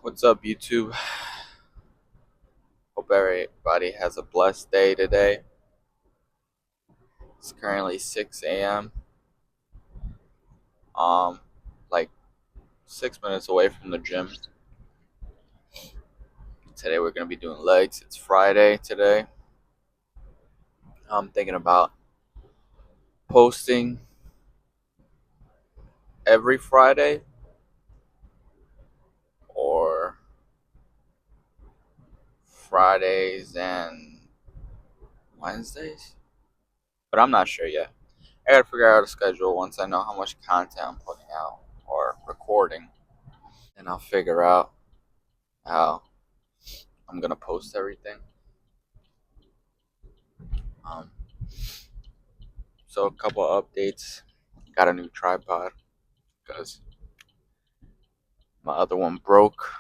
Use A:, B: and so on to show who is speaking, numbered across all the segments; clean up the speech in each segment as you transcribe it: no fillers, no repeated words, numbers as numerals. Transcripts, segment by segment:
A: What's up, YouTube? Hope everybody has a blessed day today. It's currently 6 a.m. Like 6 minutes away from the gym. Today we're gonna be doing legs. It's Friday today. I'm thinking about posting every Friday or Fridays and Wednesdays, but I'm not sure yet. I gotta figure out a schedule once I know how much content I'm putting out or recording, and I'll figure out how I'm gonna post everything. Um, so a couple of updates. Got a new tripod because my other one broke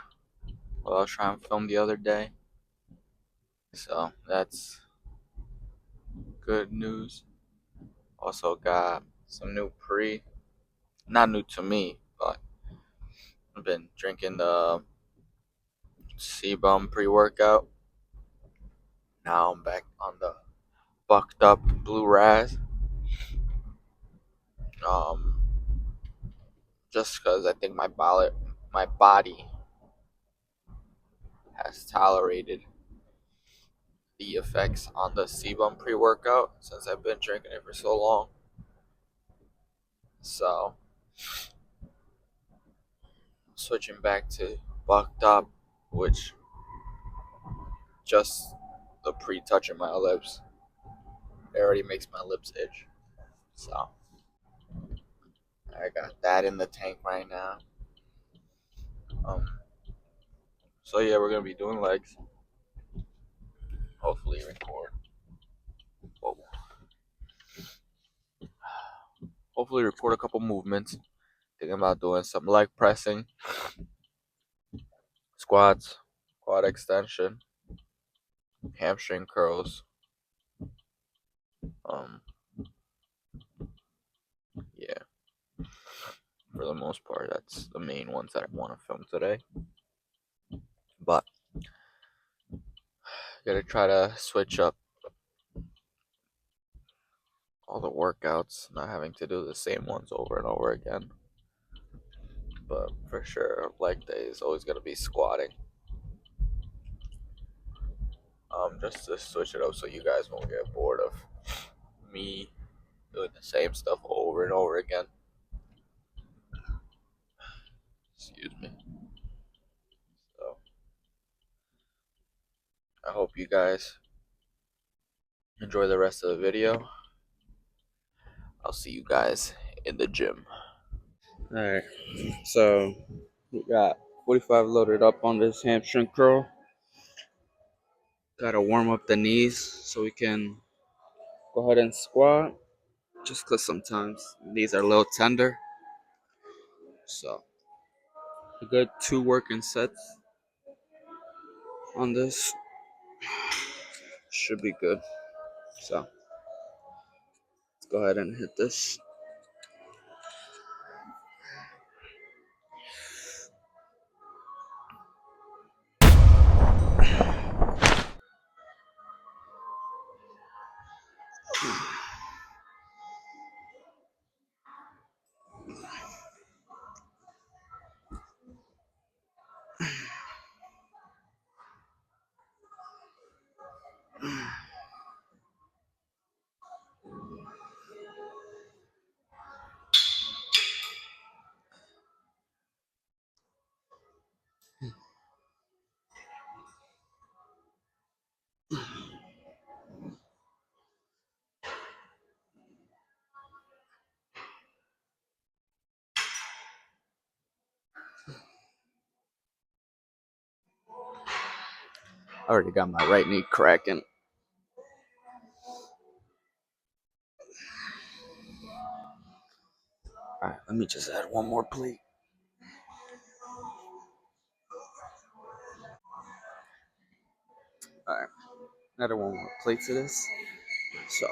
A: while I was trying to film the other day. So that's good news. Also got some new not new to me, but I've been drinking the CBum pre-workout. Now I'm back on the bucked up blue raz. Um, just because I think my body has tolerated the effects on the CBum pre-workout since I've been drinking it for so long. So switching back to bucked up, which just the pre-touching my lips, it already makes my lips itch. So I got that in the tank right now. Um, so yeah, we're gonna be doing legs. Hopefully record. Whoa. Hopefully record a couple movements. Thinking about doing some leg pressing, squats, quad extension, hamstring curls. Um, yeah, for the most part, that's the main ones that I want to film today. But gotta try to switch up all the workouts, not having to do the same ones over and over again. But for sure, leg day is always gonna be squatting. Just to switch it up so you guys won't get bored of me doing the same stuff over and over again. Excuse me. So I hope you guys enjoy the rest of the video. I'll see you guys in the gym. Alright, so we got 45 loaded up on this hamstring curl. Gotta warm up the knees so we can go ahead and squat. Just because sometimes knees are a little tender. So a good 2 working sets on this should be good. So let's go ahead and hit this. I already got my right knee cracking. Alright, let me just add one more plate. Alright, added one more plate to this. So,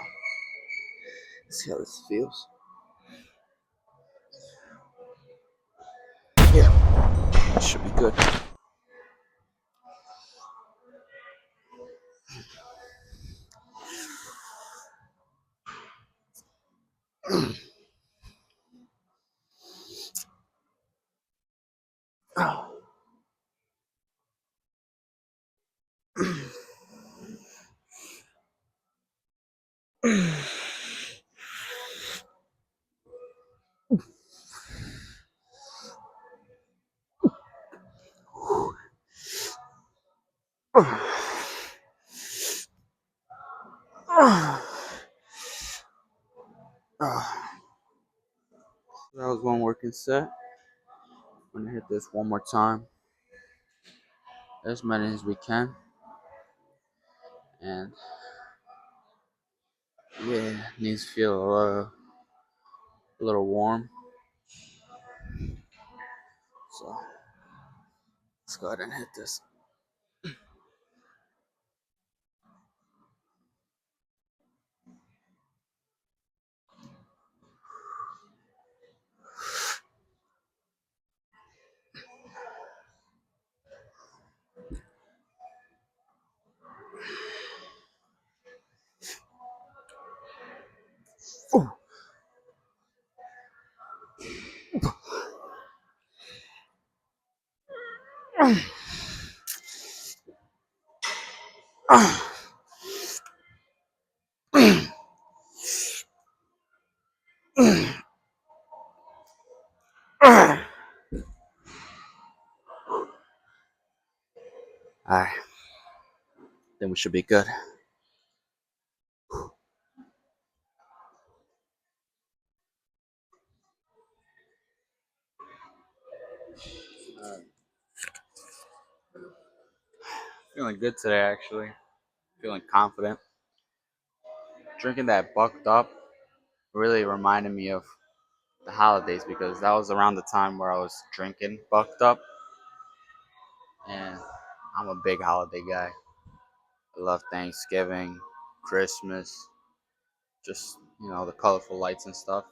A: let's see how this feels. Yeah, should be good. That was one working set. I'm gonna hit this one more time, as many as we can, and yeah, needs to feel a little warm. So let's go ahead and hit this. Alright, then we should be good. Feeling good today, actually. Feeling confident. Drinking that bucked up really reminded me of the holidays because that was around the time where I was drinking bucked up, and I'm a big holiday guy. I love Thanksgiving, Christmas, just the colorful lights and stuff.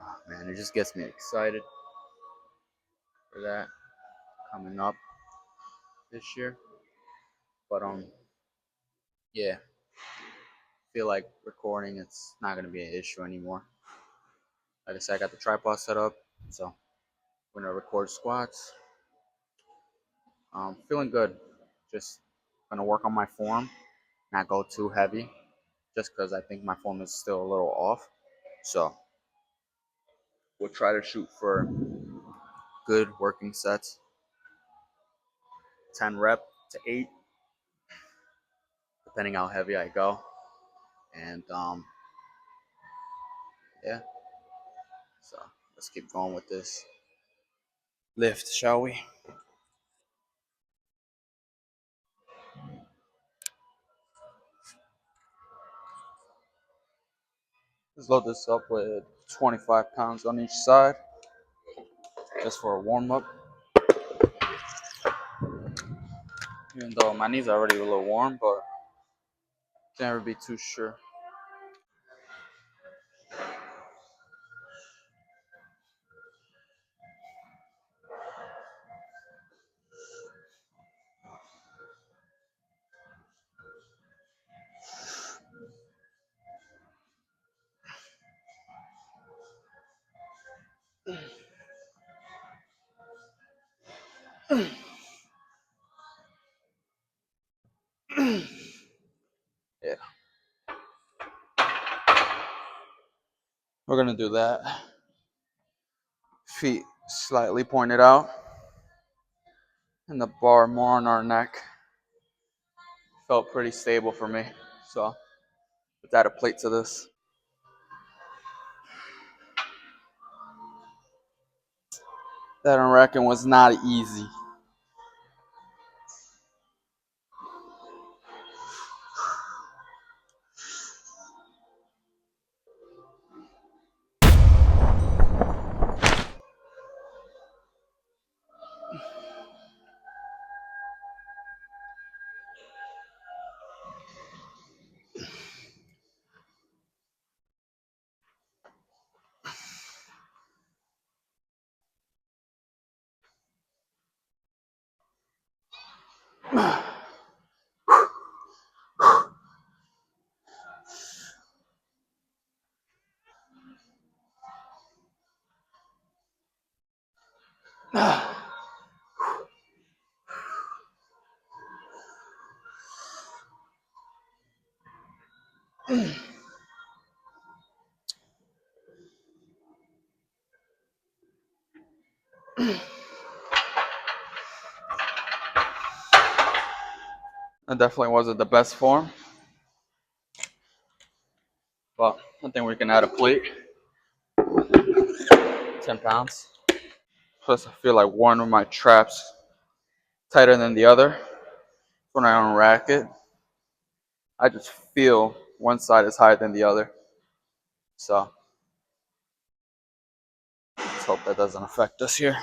A: Oh, man, it just gets me excited for that coming up this year. But yeah, feel like recording it's not gonna be an issue anymore. Like I said, I got the tripod set up, so we're gonna record squats. Feeling good. Just gonna work on my form, not go too heavy, just because I think my form is still a little off. So we'll try to shoot for good working sets, 10 rep to 8, depending how heavy I go. And yeah, so let's keep going with this lift, shall we? Let's load this up with 25 pounds on each side, just for a warm up. Even though my knees are already a little warm, but can't ever be too sure. Yeah, we're gonna do that. Feet slightly pointed out, and the bar more on our neck. Felt pretty stable for me, so let's add a plate to this. That I reckon was not easy. That definitely wasn't the best form, but I think we can add a plate. 10 pounds. Plus, I feel like one of my traps tighter than the other. When I unrack it, I just feel one side is higher than the other. So let's hope that doesn't affect us here.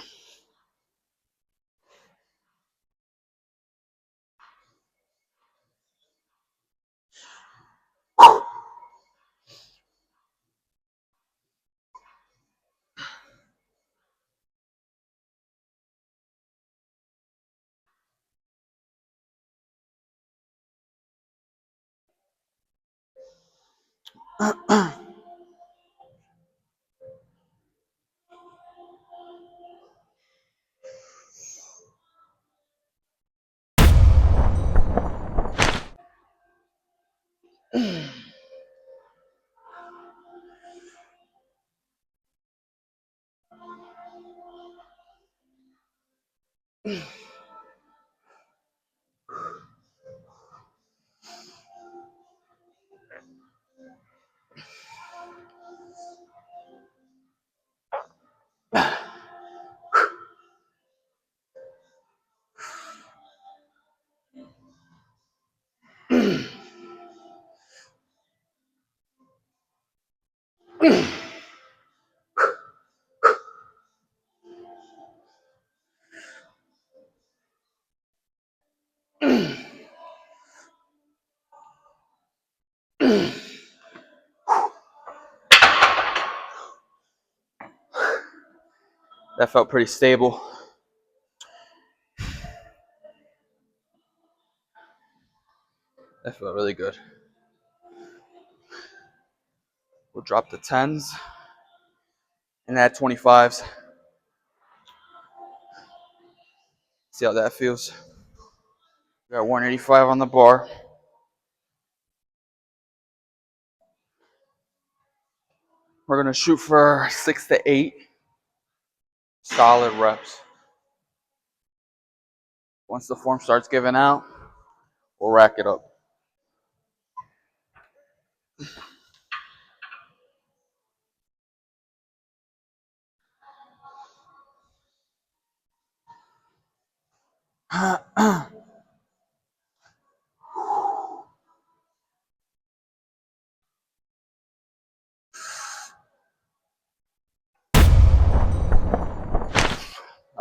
A: That felt pretty stable. That felt really good. We'll drop the 10s and add 25s. See how that feels. We got 185 on the bar. We're gonna shoot for 6 to 8 solid reps. Once the form starts giving out, we'll rack it up.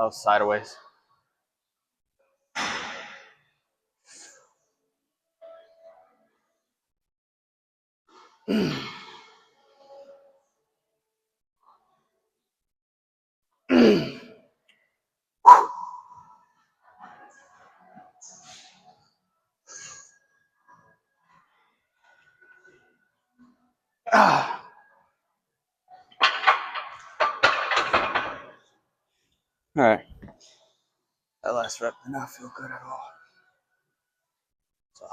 A: Oh, sideways. All right. That last rep did not feel good at all. So,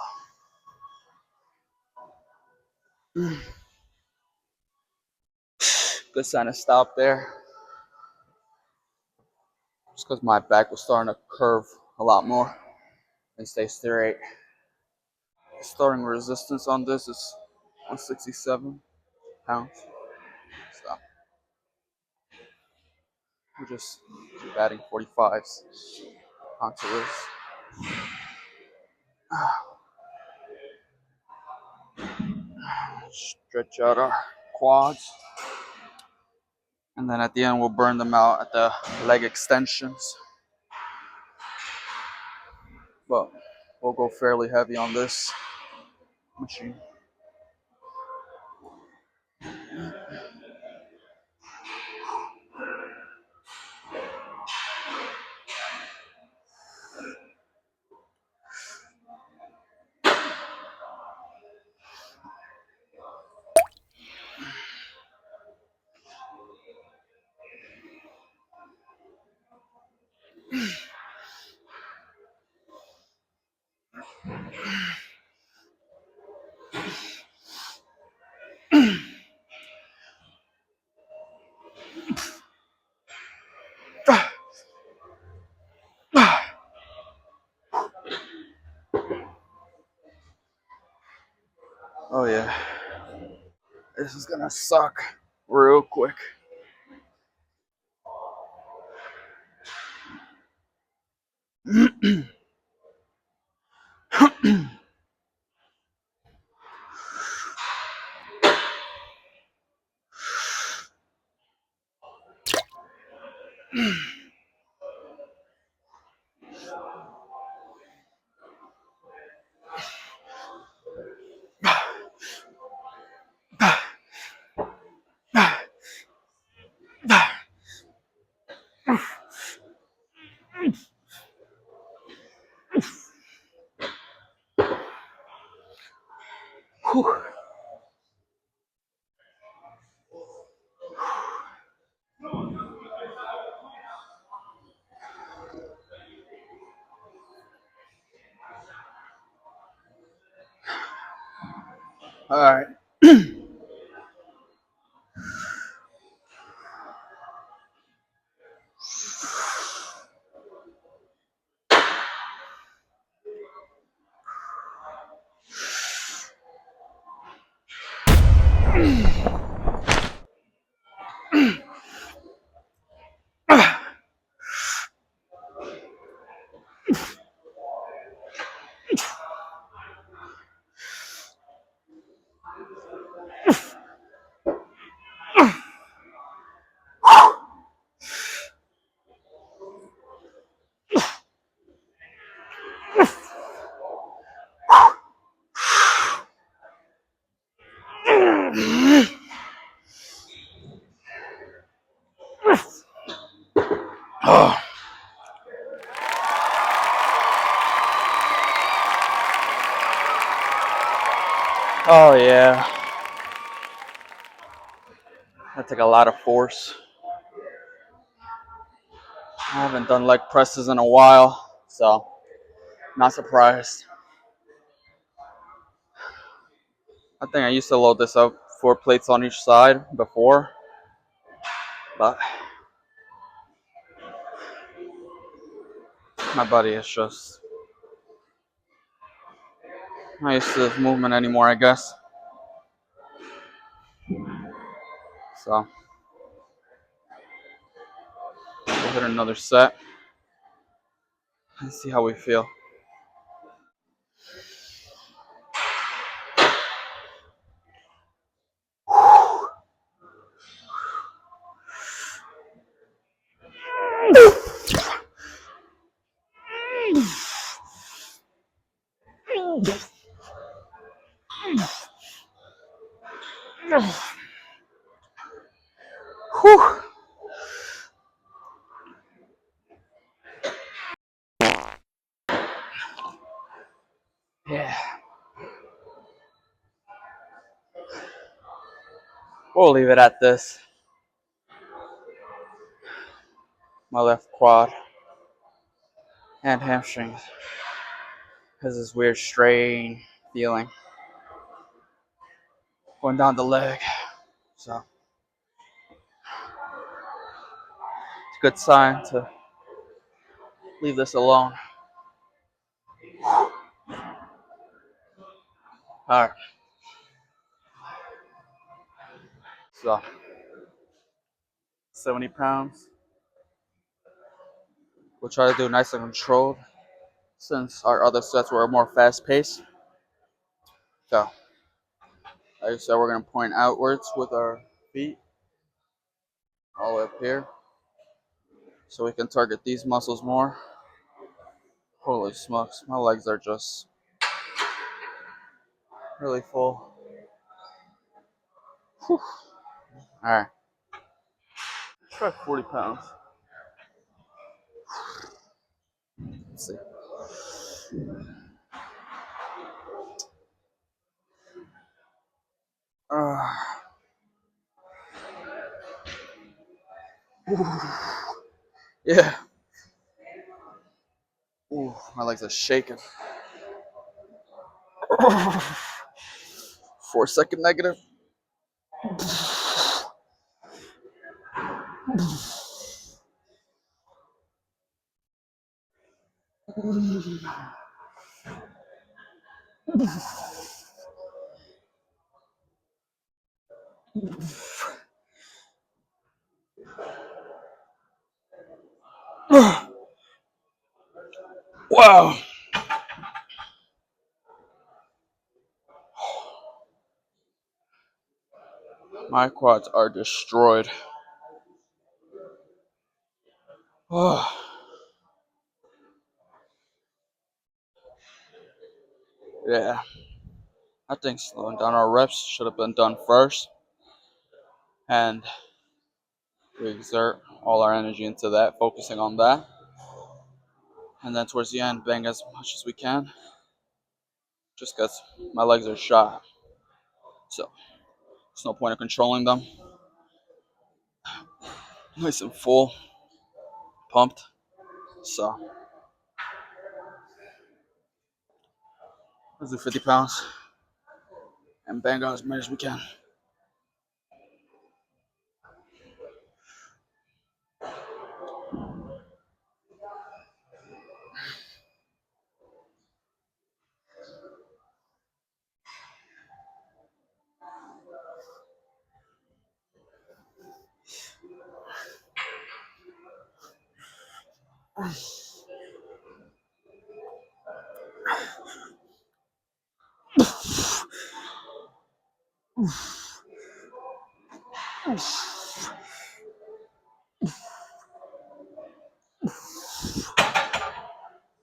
A: good sign to stop there. Just because my back was starting to curve a lot more and stay straight. Starting resistance on this is 167 pounds. So we're just keep adding 45s onto this. Stretch out our quads. And then at the end, we'll burn them out at the leg extensions. But we'll go fairly heavy on this machine. Oh yeah, this is gonna suck real quick. All right. Oh, oh yeah. That took a lot of force. I haven't done leg presses in a while, so not surprised. I think I used to load this up 4 plates on each side before, but my body is just not used to this movement anymore, I guess. So we'll hit another set and see how we feel. Whew. Yeah. We'll leave it at this. My left quad and hamstrings has this weird strain feeling going down the leg. So it's a good sign to leave this alone. Alright. So 70 pounds. We'll try to do nice and controlled since our other sets were more fast paced. So like I said, we're gonna point outwards with our feet all the way up here. So we can target these muscles more. Holy smokes, my legs are just really full. Whew. Alright. Try 40 pounds. Let's see. Uh, yeah. Ooh, my legs are shaking. 4 second negative. Wow. My quads are destroyed. Yeah. I think slowing down our reps should have been done first. And we exert all our energy into that, focusing on that. And then towards the end, bang as much as we can. Just because my legs are shot. So there's no point in controlling them. Nice and full, pumped. So let's do 50 pounds and bang out as much as we can.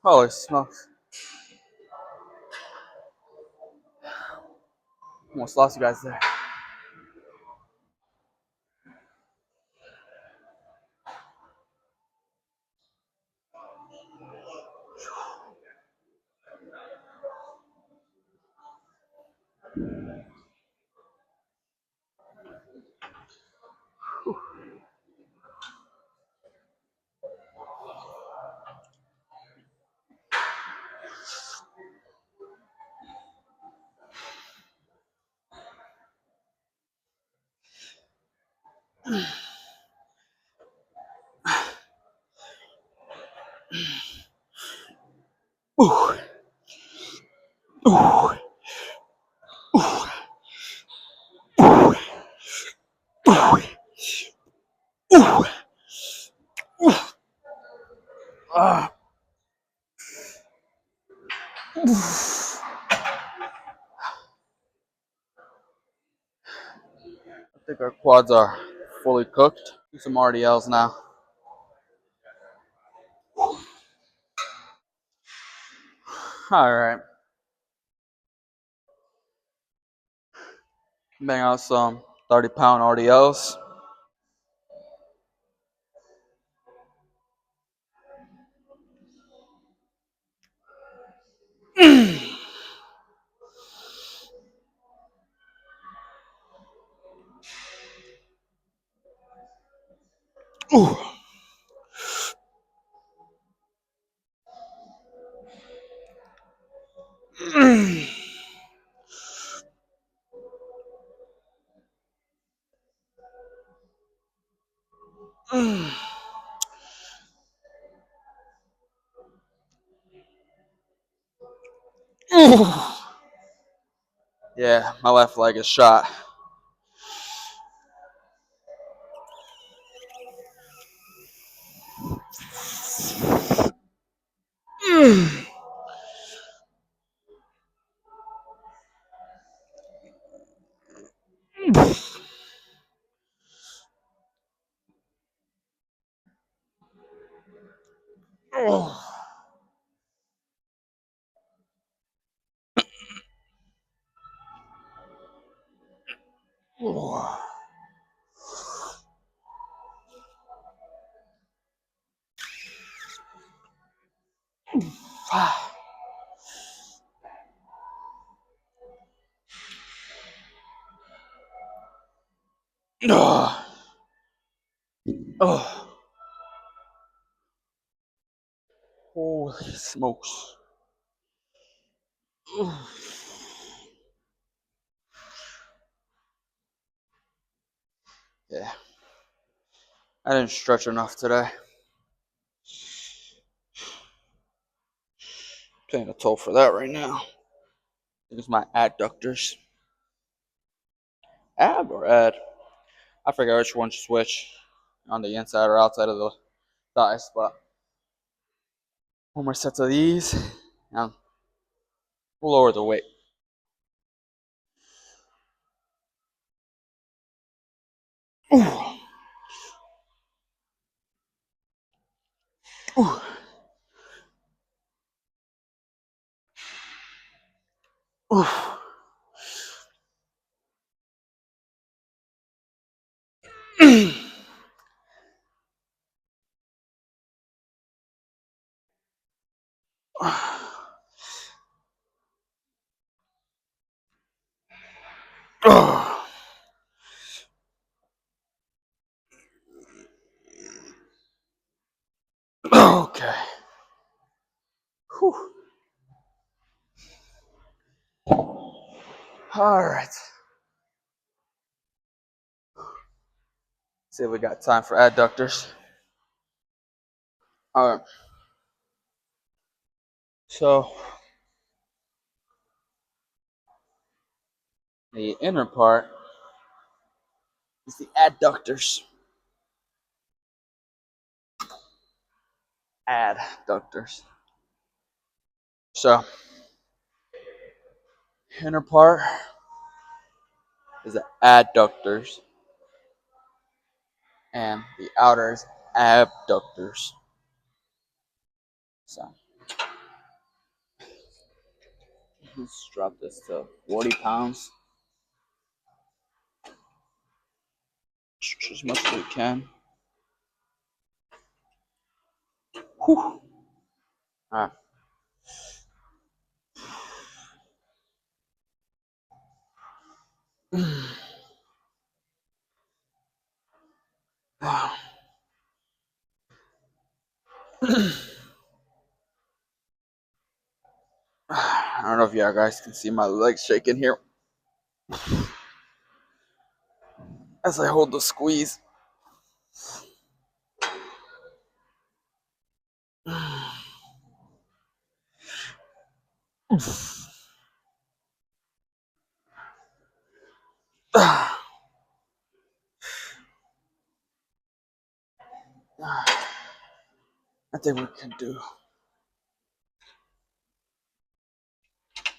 A: Holy smokes. Almost lost you guys there. Ooh. Ooh. Ooh. Ooh. Ooh. Ooh. Ooh. Ah. I think our quads are fully cooked. Do some RDLs now. All right. Bang out some 30-pound RDLs. Ooh. Yeah, my left leg is shot. Holy smokes. Yeah. I didn't stretch enough today. Paying a toll for that right now. It's my adductors. Ab or ad? I forget which one to switch. On the inside or outside of the thighs, but one more sets of these, and we'll lower the weight. Ooh. Ooh. Ooh. Okay. Whew. All right. See if we got time for adductors. All right. So the inner part is the adductors. Adductors. So inner part is the adductors, and the outer is abductors. So let's drop this to 40 pounds. As much as we can. Whew. All right. I don't know if y'all guys can see my legs shaking here as I hold the squeeze. I think we can do.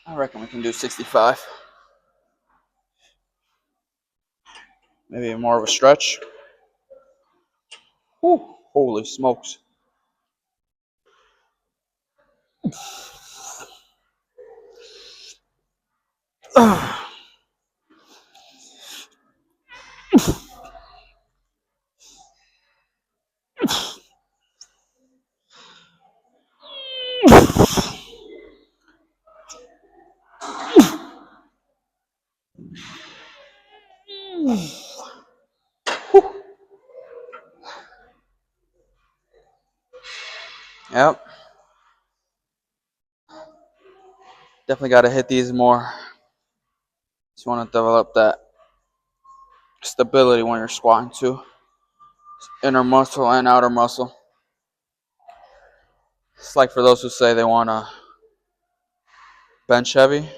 A: I reckon we can do 65. Maybe more of a stretch. Whew. Holy smokes. Yep. Definitely got to hit these more. Just want to develop that stability when you're squatting too. Inner muscle and outer muscle. It's like for those who say they want to bench heavy,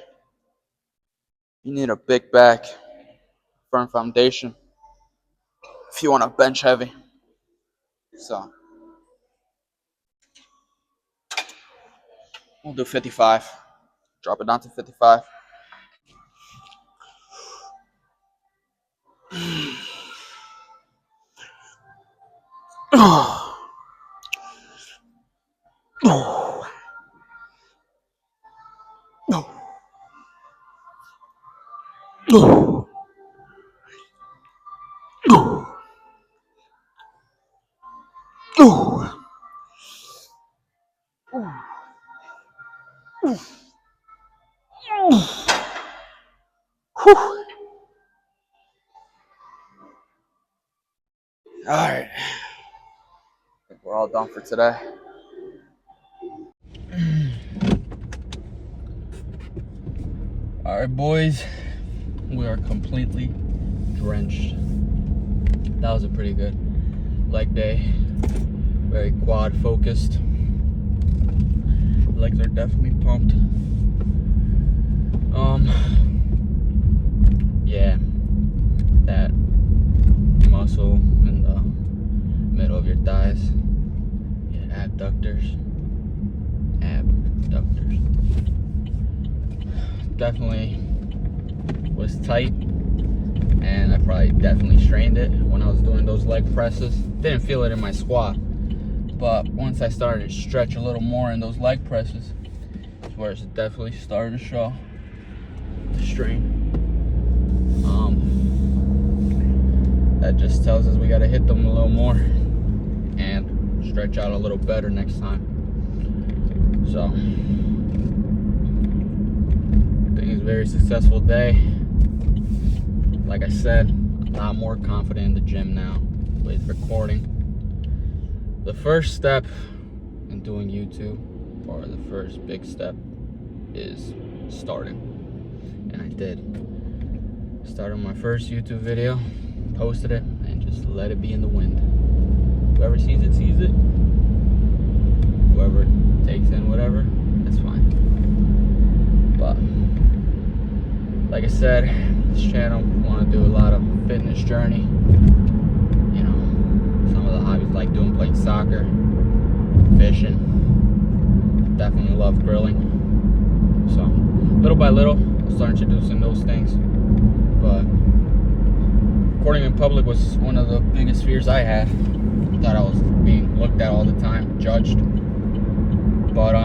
A: you need a big back, firm foundation if you want to bench heavy. So we'll do 55. Drop it down to 55. All right. I think we're all done for today. Alright, boys, we are completely drenched. That was a pretty good leg day. Very quad focused. Legs are definitely pumped. Yeah, that muscle in the middle of your thighs, yeah, abductors, definitely was tight, and I probably definitely strained it when I was doing those leg presses. Didn't feel it in my squat, but once I started to stretch a little more in those leg presses, it's where it definitely started to show the strain. That just tells us we got to hit them a little more and stretch out a little better next time. So, I think it's a very successful day. Like I said, a lot more confident in the gym now with recording. The first step in doing YouTube, or the first big step, is starting. And I did. Started my first YouTube video, posted it, and just let it be in the wind. Whoever sees it, sees it. Whoever takes in whatever, that's fine. But, like I said, this channel, I want to do a lot of fitness journey. You know, some of the hobbies like playing soccer, fishing. Definitely love grilling. So, little by little, I'll start introducing those things. But recording in public was one of the biggest fears I had. Thought I was being looked at all the time, judged. But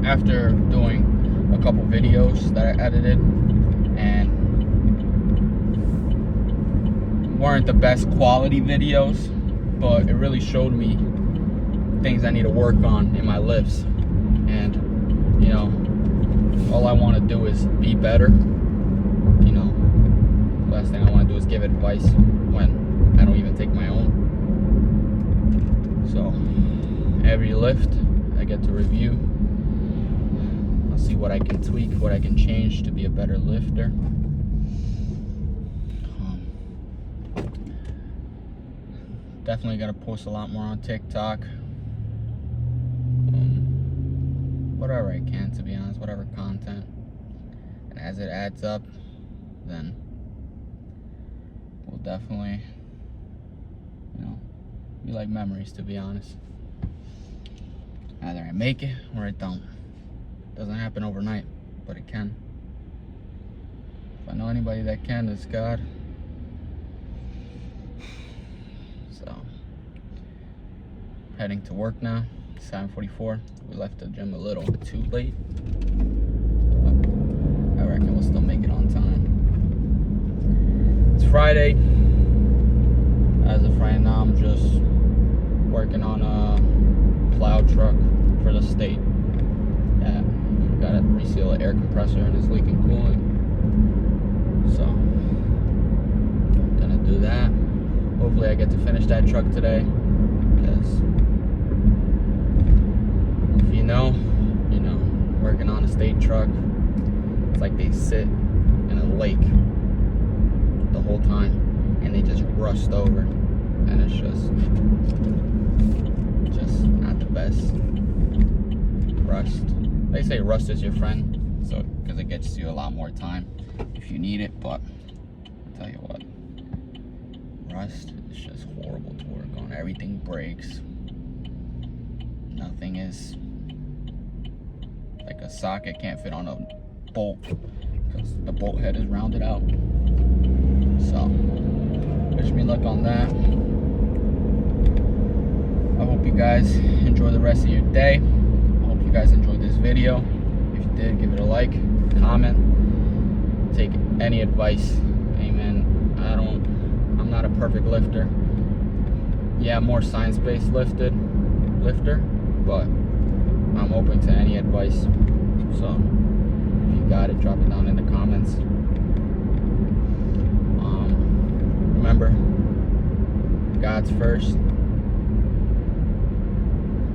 A: after doing a couple videos that I edited and weren't the best quality videos, but it really showed me things I need to work on in my lifts. And you know, all I want to do is be better. You know, last thing I want to do is give advice when I don't even take my own. So every lift I get to review. I'll see what I can tweak, what I can change to be a better lifter. Definitely got to post a lot more on TikTok. Whatever I can, to be honest, whatever content. And as it adds up, then we'll definitely, you know, be like memories, to be honest. Either I make it or I don't. Doesn't happen overnight, but it can. If I know anybody that can, it's God. So, heading to work now. 7:44. We left the gym a little too late, but I reckon we'll still make it on time. It's Friday. As of right now, I'm just working on a plow truck for the state. Yeah, we gotta reseal an air compressor and it's leaking coolant. So, I'm gonna do that. Hopefully I get to finish that truck today, because if you know, working on a state truck, it's like they sit in a lake the whole time and they just rust over, and it's just not the best. Rust. They say rust is your friend, so because it gets you a lot more time if you need it, but I'll tell you what, rust is just horrible to work on. Everything breaks. Nothing is like a socket can't fit on a bolt because the bolt head is rounded out. So wish me luck on that. I hope you guys enjoy the rest of your day. I hope you guys enjoyed this video. If you did, give it a like, comment, take any advice. Amen. I'm not a perfect lifter. Yeah, I'm more science-based lifter, but I'm open to any advice. So if you got it, drop it down in the comments. Remember, God's first.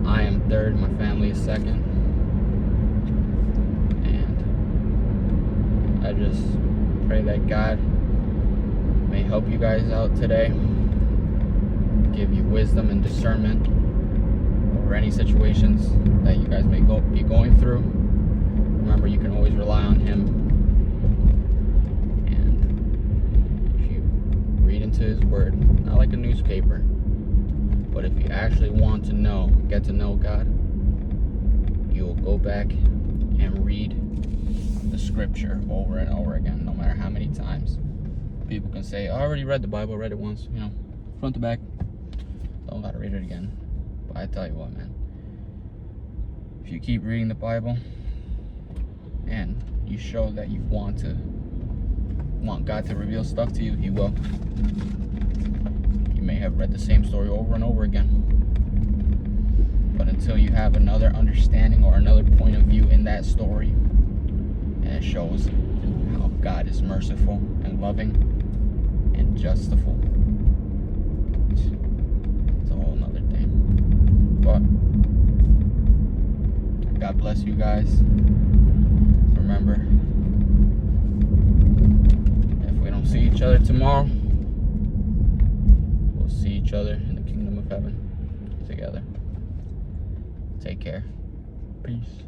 A: I am third. My family is second. And just pray that God may help you guys out today, give you wisdom and discernment over any situations that you guys may be going through. Remember, you can always rely on Him. And if you read into His Word, not like a newspaper, but if you actually want to know, get to know God, you will go back and read the scripture over and over again, no matter how many times. People can say, I already read the Bible, read it once, front to back. Don't gotta read it again. But I tell you what, man, if you keep reading the Bible and you show that you want God to reveal stuff to you, He will. You may have read the same story over and over again, but until you have another understanding or another point of view in that story, and it shows how God is merciful and loving and justifiable, it's a whole nother thing. But God bless you guys. Remember, if we don't see each other tomorrow, we'll see each other in the kingdom of heaven together. Take care. Peace.